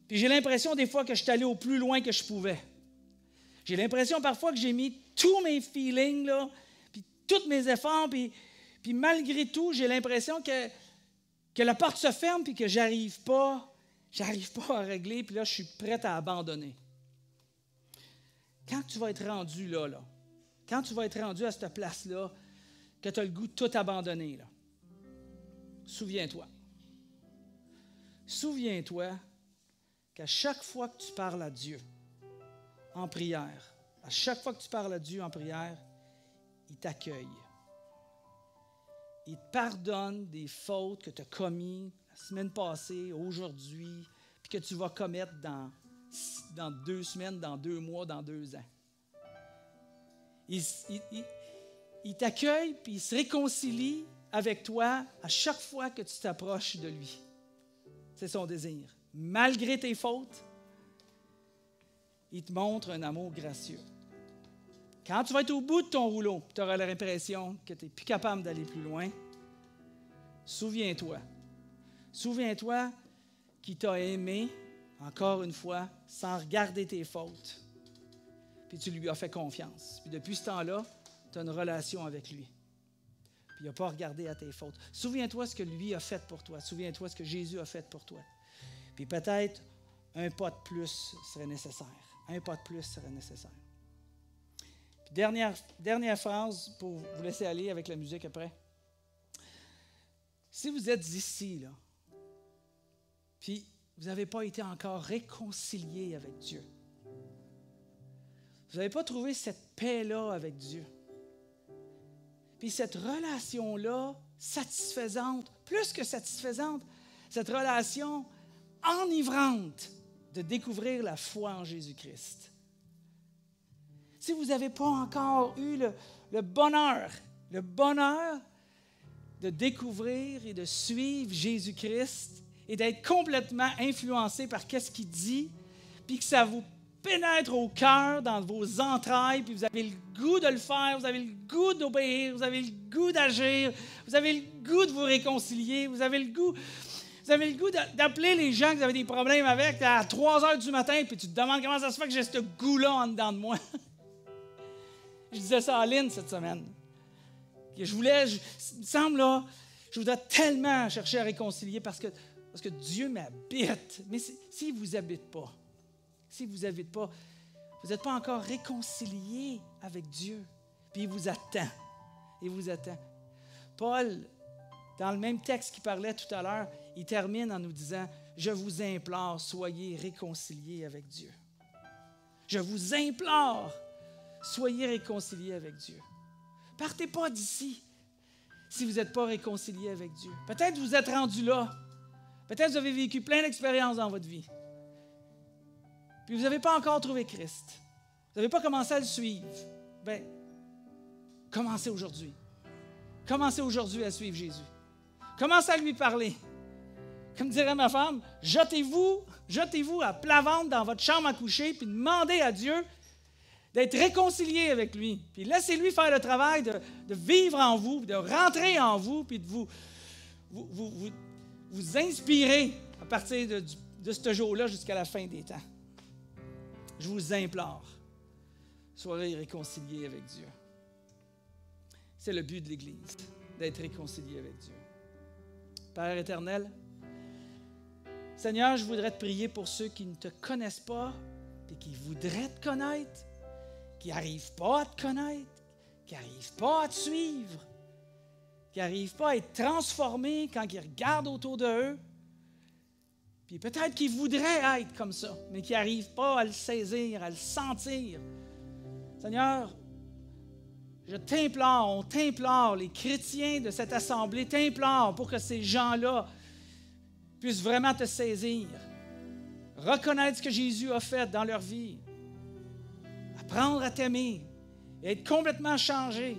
Puis j'ai l'impression des fois que je suis allé au plus loin que je pouvais. J'ai l'impression parfois que j'ai mis tous mes feelings, là, puis tous mes efforts, puis malgré tout, j'ai l'impression que la porte se ferme, puis que j'arrive pas à régler, puis là, je suis prête à abandonner. Quand tu vas être rendu là, quand tu vas être rendu à cette place-là, que tu as le goût de tout abandonner, là, souviens-toi qu'à chaque fois que tu parles à Dieu en prière, il t'accueille. Il te pardonne des fautes que tu as commises la semaine passée, aujourd'hui, puis que tu vas commettre dans 2 semaines, dans 2 mois, dans 2 ans. Il t'accueille, puis il se réconcilie avec toi à chaque fois que tu t'approches de lui. C'est son désir. Malgré tes fautes, il te montre un amour gracieux. Quand tu vas être au bout de ton rouleau, tu auras l'impression que tu n'es plus capable d'aller plus loin, souviens-toi qu'il t'a aimé, encore une fois, sans regarder tes fautes. Puis tu lui as fait confiance. Puis depuis ce temps-là, tu as une relation avec lui. Puis il n'a pas regardé à tes fautes. Souviens-toi ce que lui a fait pour toi. Souviens-toi ce que Jésus a fait pour toi. Puis peut-être un pas de plus serait nécessaire. Puis dernière phrase pour vous laisser aller avec la musique après. Si vous êtes ici, là, puis vous n'avez pas été encore réconcilié avec Dieu, vous n'avez pas trouvé cette paix-là avec Dieu, puis cette relation-là satisfaisante, plus que satisfaisante, cette relation enivrante de découvrir la foi en Jésus-Christ. Si vous n'avez pas encore eu le bonheur de découvrir et de suivre Jésus-Christ et d'être complètement influencé par ce qu'il dit, puis que ça vous pénètre au cœur, dans vos entrailles, puis vous avez le goût de le faire, vous avez le goût d'obéir, vous avez le goût d'agir, vous avez le goût de vous réconcilier, vous avez le goût d'appeler les gens que vous avez des problèmes avec à 3 heures du matin, puis tu te demandes comment ça se fait que j'ai ce goût-là en dedans de moi. Je disais ça à Lynn cette semaine. Il me semble, là, je voudrais tellement chercher à réconcilier parce que Dieu m'habite. Mais s'il ne vous habite pas, vous n'êtes pas encore réconcilié avec Dieu. Puis il vous attend. Il vous attend. Paul, dans le même texte qu'il parlait tout à l'heure, il termine en nous disant « Je vous implore, soyez réconciliés avec Dieu. » Je vous implore, soyez réconciliés avec Dieu. Partez pas d'ici si vous n'êtes pas réconciliés avec Dieu. Peut-être vous êtes rendu là. Peut-être vous avez vécu plein d'expériences dans votre vie. Puis vous n'avez pas encore trouvé Christ. Vous n'avez pas commencé à le suivre. Bien, commencez aujourd'hui. Commencez aujourd'hui à suivre Jésus. Commencez à lui parler. Comme dirait ma femme, jetez-vous à plat ventre dans votre chambre à coucher, puis demandez à Dieu d'être réconcilié avec lui. Puis laissez-lui faire le travail de vivre en vous, de rentrer en vous, puis de vous inspirer à partir de ce jour-là jusqu'à la fin des temps. Je vous implore, soyez réconciliés avec Dieu. C'est le but de l'Église, d'être réconcilié avec Dieu. Père éternel, Seigneur, je voudrais te prier pour ceux qui ne te connaissent pas et qui voudraient te connaître, qui n'arrivent pas à te connaître, qui n'arrivent pas à te suivre, qui n'arrivent pas à être transformés quand ils regardent autour d'eux. Puis peut-être qu'ils voudraient être comme ça, mais qui n'arrivent pas à le saisir, à le sentir. Seigneur, je t'implore, on t'implore, les chrétiens de cette assemblée t'implorent pour que ces gens-là puissent vraiment te saisir, reconnaître ce que Jésus a fait dans leur vie, apprendre à t'aimer et être complètement changé,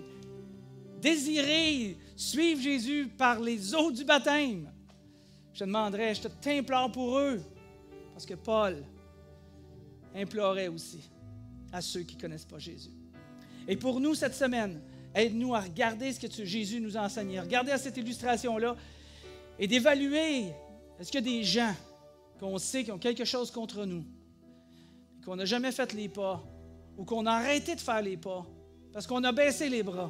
désirer suivre Jésus par les eaux du baptême. Je te demanderais, je t'implore pour eux, parce que Paul implorait aussi à ceux qui ne connaissent pas Jésus. Et pour nous, cette semaine, aide-nous à regarder ce que Jésus nous a enseigné, regarder à cette illustration-là et d'évaluer, est-ce qu'il y a des gens qu'on sait qui ont quelque chose contre nous, qu'on n'a jamais fait les pas, ou qu'on a arrêté de faire les pas, parce qu'on a baissé les bras.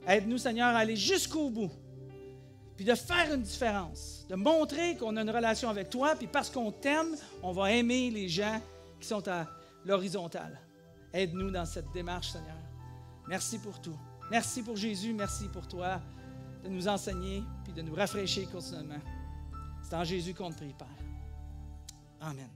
Aide-nous, Seigneur, à aller jusqu'au bout, puis de faire une différence, de montrer qu'on a une relation avec toi, puis parce qu'on t'aime, on va aimer les gens qui sont à l'horizontale. Aide-nous dans cette démarche, Seigneur. Merci pour tout. Merci pour Jésus, merci pour toi de nous enseigner puis de nous rafraîchir continuellement. C'est en Jésus qu'on te prie, Père. Amen.